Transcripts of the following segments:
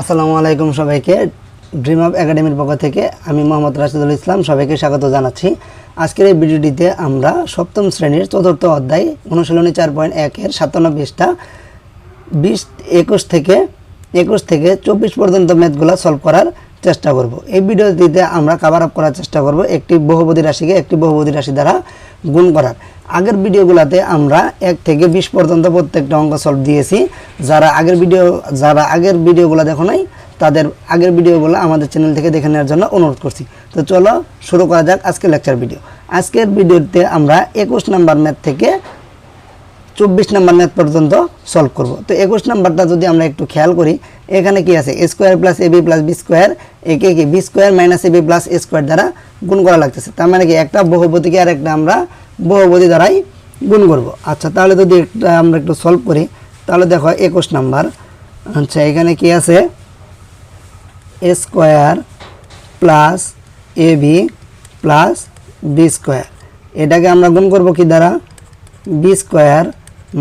আসসালামু আলাইকুম সবাইকে ড্রিম অফ একাডেমির পক্ষ থেকে আমি মোহাম্মদ রাশিদুল ইসলাম সবাইকে স্বাগত জানাচ্ছি। আজকের এই ভিডিওটিতে আমরা সপ্তম শ্রেণীর চতুর্থ অধ্যায় অনুশীলনী 4.1 এর 57 পৃষ্ঠা 21 থেকে 24 পর্যন্ত ম্যাথগুলো সলভ করার চেষ্টা করব। এই ভিডিওটিতে আমরা কভার আপ করার চেষ্টা করব একটি বহুপদী রাশিকে একটি বহুপদী রাশি দ্বারা গুণ করার। আগের ভিডিওগুলোতে আমরা 1 থেকে 20 পর্যন্ত প্রত্যেকটা অঙ্ক সলভ দিয়েছি। যারা আগের ভিডিওগুলো দেখো নাই তাদের আগের ভিডিওগুলো আমাদের চ্যানেল থেকে দেখে নেওয়ার জন্য অনুরোধ করছি। তো চলো শুরু করা যাক আজকের লেকচার ভিডিও। আজকের ভিডিওতে আমরা 21 নম্বর ম্যাথ থেকে 24 নম্বর ম্যাথ পর্যন্ত সলভ করব। তো 21 নম্বরটা যদি আমরা একটু খেয়াল করি, এখানে কি আছে a square plus ab plus b square একে কি b square minus ab plus a square দ্বারা গুণ করা লাগতেছে। তার মানে কি একটা বহুপদীকে আর একটা আমরা বহুপদী দ্বারাই গুণ করব। আচ্ছা, তাহলে যদি আমরা একটু সলভ করি তাহলে দেখো 21 নম্বর। আচ্ছা, এখানে কি আছে a square plus ab plus b square, এটাকে আমরা গুণ করব কি দ্বারা b square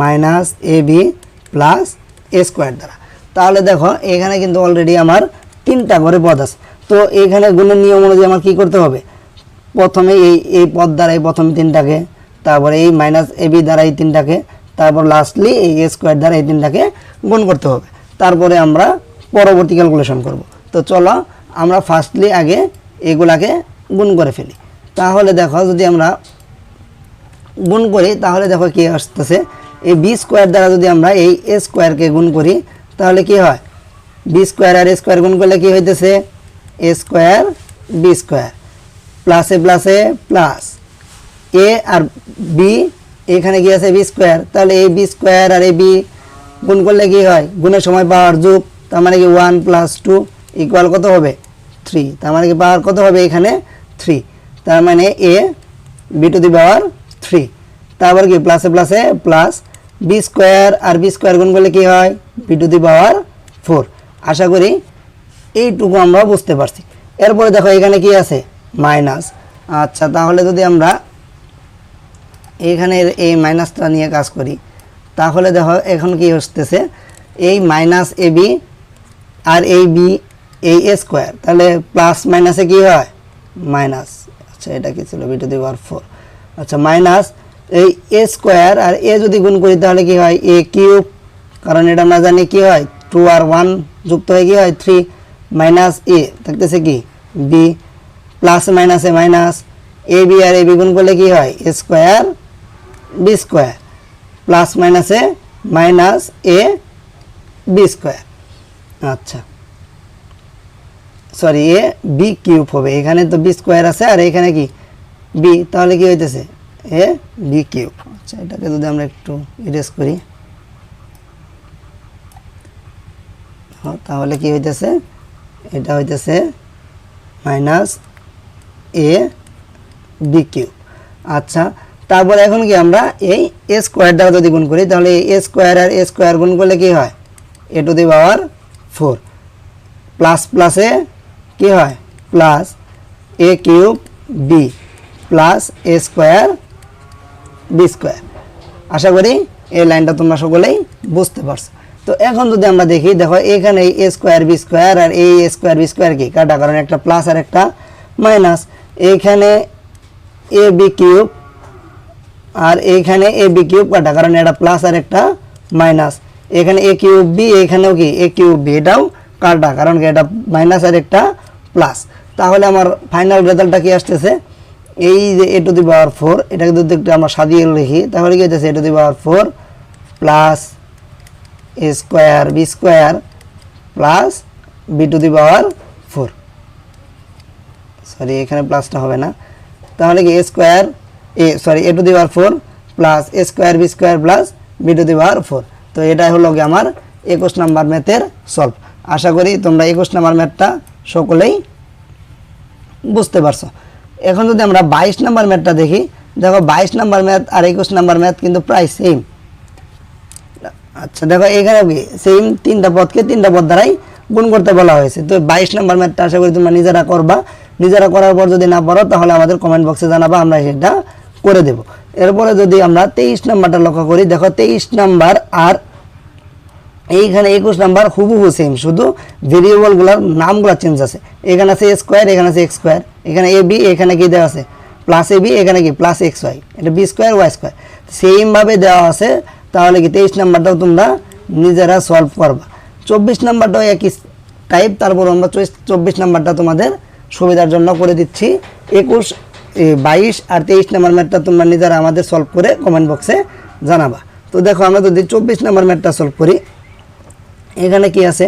minus ab plus a square দ্বারা। তাহলে দেখো এখানে কিন্তু অলরেডি আমার 3টা করে পদ আছে। তো এখানে গুণের নিয়ম অনুযায়ী আমার কী করতে হবে, প্রথমে এই পদ দ্বারা এই প্রথম 3টাকে, তারপরে এই মাইনাস ab দ্বারা এই 3টাকে, তারপর লাস্টলি এই a স্কয়ার দ্বারা এই 3টাকে গুণ করতে হবে। তারপরে আমরা পরবর্তী ক্যালকুলেশন করব। তো চলো আমরা ফার্স্টলি আগে এগুলাকে গুণ করে ফেলি। তাহলে দেখো যদি আমরা গুণ করি তাহলে দেখো কি আসতেছে, এই বি স্কোয়ার দ্বারা যদি আমরা এই এ স্কোয়ারকে গুণ করি তাহলে কি হয়, বি স্কোয়ার আর এ স্কোয়ার গুণ করলে কি হইতেছে এ স্কোয়ার বি স্কোয়ার প্লাসে প্লাসে প্লাস এ আর বি, এখানে কি আছে বি স্কোয়ার, তাহলে এই বি স্কোয়ার আর এই বি গুণ করলে কি হয়, গুণের সময় পাওয়ার যোগ, তার মানে কি 1 + 2 ইকুয়াল কত হবে 3, তার মানে কি পাওয়ার কত হবে এখানে 3, তার মানে এ বি টু দি পাওয়ার 3, তারপর কি প্লাসে প্লাসে প্লাস বি স্কোয়ার আর বি স্কোয়ার গুণ করলে কি হয় বি টু দি পাওয়ার 4। আশা করি এইটুকু আমরা বুঝতে পারছি। এরপরে দেখো এখানে কি আছে মাইনাস। আচ্ছা, তাহলে যদি আমরা এখানে এই মাইনাসটা নিয়ে কাজ করি তাহলে দেখো এখন কি আসতেছে, এই মাইনাস এ বি আর এই বি এই এ স্কোয়ার, তাহলে প্লাস মাইনাসে কি হয় মাইনাস। আচ্ছা, এটা কি ছিল বি টু দি পাওয়ার 4। আচ্ছা, মাইনাস এই এ স্কোয়ার আর এ যদি গুণ করি তাহলে কি হয় এ কিউব, কারণ এটা আমরা জানি কি হয় 2 আর 1 যুক্ত হয়ে কি হয় 3, মাইনাস এ থাকতেছে কি বি, প্লাস মাইনাসে minus A B R A B গুণ করলে কি হয় এ স্কোয়ার বি স্কোয়ার প্লাস মাইনাসে মাইনাস এ বি স্কোয়ার। আচ্ছা সরি এ বি কিউব হবে, এখানে তো বি স্কোয়ার আছে আর এখানে কি বি, তাহলে কি হইতেছে এ বি কিউব। আচ্ছা, এটাকে যদি আমরা একটু ইরেজ করি তাহলে কি হইতেছে, এটা হইতেছে মাইনাস এ বি কিউব। আচ্ছা, তারপরে এখন কি আমরা এই এ স্কোয়ার দ্বারা যদি গুণ করি তাহলে এ স্কোয়ার আর এ স্কোয়ার গুণ করলে কি হয় এ টু দি পাওয়ার 4, প্লাস প্লাসে কি হয় plus A cube B plus A square B square. আশা করি এই লাইনটা তোমরা সকলেই বুঝতে পারছো। তো এখন যদি আমরা দেখি, দেখো এখানে এ স্কোয়ার বি স্কোয়ার আর এই এ স্কোয়ার বি স্কোয়ার কি কাটা, কারণ একটা প্লাস আর একটা মাইনাস, এইখানে এ বি কিউব আর এইখানে এ বি কিউব কাটা, কারণ এটা প্লাস আর একটা মাইনাস, এখানে এ কিউব বি এখানেও কি এ কিউব বি এটাও কাটা, কারণ কি এটা মাইনাস আর একটা প্লাস। তাহলে আমার ফাইনাল রেজাল্টটা কি আসতেছে, এই যে এ টু দি পাওয়ার 4, এটাকে যদি একটু আমরা সাজিয়ে লিখি তাহলে কি হচ্ছে A to the power 4 plus A square B square plus B to the power 4, sorry এখানে প্লাসটা হবে না, তাহলে কি A square A to the power 4 plus A square B square plus B to the power 4। তো এটাই হলো কি আমার 21 নম্বর ম্যাথের সলভ। আশা করি তোমরা 21 নম্বর ম্যাথটা সকলেই বুঝতে পারছো। এখন যদি আমরা 22 নম্বর ম্যাথটা দেখি, দেখো 22 নম্বর ম্যাথ আর 21 নম্বর ম্যাথ কিন্তু প্রায় সেম। আচ্ছা, দেখো এখানে কি সেম 3টা পদকে 3টা পদ দ্বারাই গুণ করতে বলা হয়েছে। তো 22 নম্বর ম্যাথটা আশা করি তোমরা নিজেরা করবা, নিজেরা করার পর যদি না পারো তাহলে আমাদের কমেন্ট বক্সে জানাবা, আমরা সেটা করে দেব। এরপরে যদি আমরা 23 নম্বরটা লক্ষ্য করি, দেখো 23 নম্বর আর এইখানে 21 নাম্বার হুবহু সেম, শুধু ভেরিয়েবলগুলোর নামগুলো চেঞ্জ আছে। এখানে আছে স্কোয়ার, এখানে আছে এক্স স্কোয়ার, এখানে এ বি, এখানে কি দেওয়া আছে প্লাস এ বি, এখানে কি প্লাস এক্স ওয়াই, এটা বি স্কোয়ার ওয়াই স্কোয়ার সেমভাবে দেওয়া আছে। তাহলে কি 23 নাম্বারটাও তোমরা নিজেরা সলভ করবা। 24 নাম্বারটাও একই টাইপ, তারপর আমরা 24 নাম্বারটা তোমাদের সুবিধার জন্য করে দিচ্ছি। 21, 22 আর 23 নাম্বার ম্যাথটা তোমরা নিজেরা আমাদের সলভ করে কমেন্ট বক্সে জানাবা। তো দেখো আমরা যদি 24 নাম্বার ম্যাথটা সলভ করি, এখানে কি আছে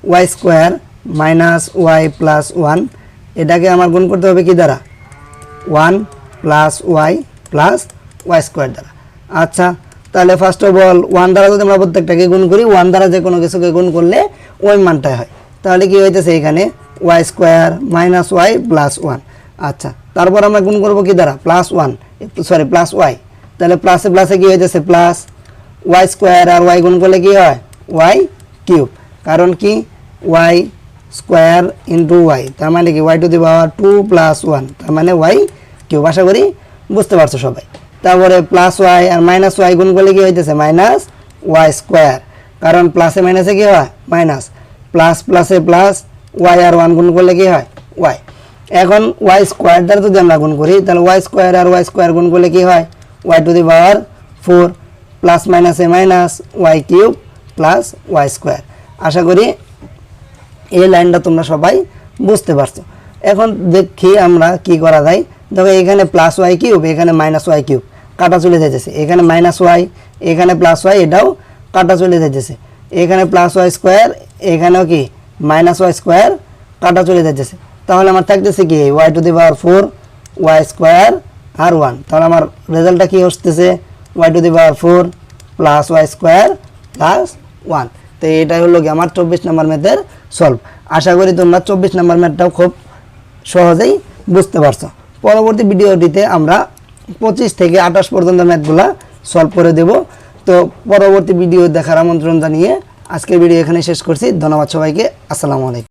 y square minus y plus 1, এটাকে আমার গুণ করতে হবে কি দ্বারা 1 plus y plus Y square দ্বারা। আচ্ছা, তাহলে ফার্স্ট অফ অল 1 দ্বারা যদি আমরা প্রত্যেকটাকে গুণ করি, 1 দ্বারা যে কোনো কিছুকে গুণ করলে ওই মানটাই হয়। তাহলে কি হইতেছে এখানে y square minus y plus 1। আচ্ছা, তারপর আমরা গুণ করবো কি দ্বারা প্লাস 1, সরি প্লাস ওয়াই। তাহলে প্লাসে প্লাসে কি হইতেছে প্লাস ওয়াই স্কোয়ার আর ওয়াই গুণ করলে কি হয় ওয়াই কিউব। কারণ কি ওয়াই স্কোয়ার ইন্টু ওয়াই, তার মানে কি Y to the power 2 plus 1, তার মানে ওয়াই কিউব। আশা করি বুঝতে পারছো সবাই। তারপরে প্লাস ওয়াই আর মাইনাস ওয়াই গুণ করলে কি হইতেছে মাইনাস ওয়াই স্কোয়ার, কারণ প্লাসে মাইনাসে কি হয় মাইনাস, প্লাস প্লাসে প্লাস, ওয়াই আর 1 গুণ করলে কি হয় ওয়াই। এখন ওয়াই স্কোয়ার দ্বারা যদি আমরা গুণ করি, তাহলে ওয়াই স্কোয়ার আর ওয়াই স্কোয়ার গুণ করলে কি হয় Y to the power 4 plus মাইনাসে minus Y cube plus Y square. আশা করি এই লাইনটা তোমরা সবাই বুঝতে পারছো। এখন দেখি আমরা কি করা যায়। দেখো এখানে প্লাস ওয়াই কিউব, এখানে মাইনাস ওয়াই কিউব, কাটা চলে যাইতেছে। এখানে মাইনাস ওয়াই, এখানে প্লাস ওয়াই, এটাও কাটা চলে যাইতেছে। এখানে প্লাস ওয়াই স্কোয়ার, এখানেও কি মাইনাস ওয়াই স্কোয়ার, কাটা চলে যাইতেছে। তাহলে আমার থাকতেছে কি Y to the power 4 Y square আর 1। তাহলে আমার রেজাল্টটা কি আসতেছে Y to the power 4 plus Y square plus 1। তো এটাই হলো কি আমার 24 নাম্বার ম্যাথের সলভ। আশা করি তোমরা 24 নাম্বার ম্যাথটাও খুব সহজেই বুঝতে পারছো। পরবর্তী ভিডিওটিতে আমরা 25 থেকে 28 পর্যন্ত ম্যাথগুলা সলভ করে দেব। তো পরবর্তী ভিডিও দেখার আমন্ত্রণ জানিয়ে আজকের ভিডিও এখানে শেষ করছি। ধন্যবাদ সবাইকে। আসসালামু আলাইকুম।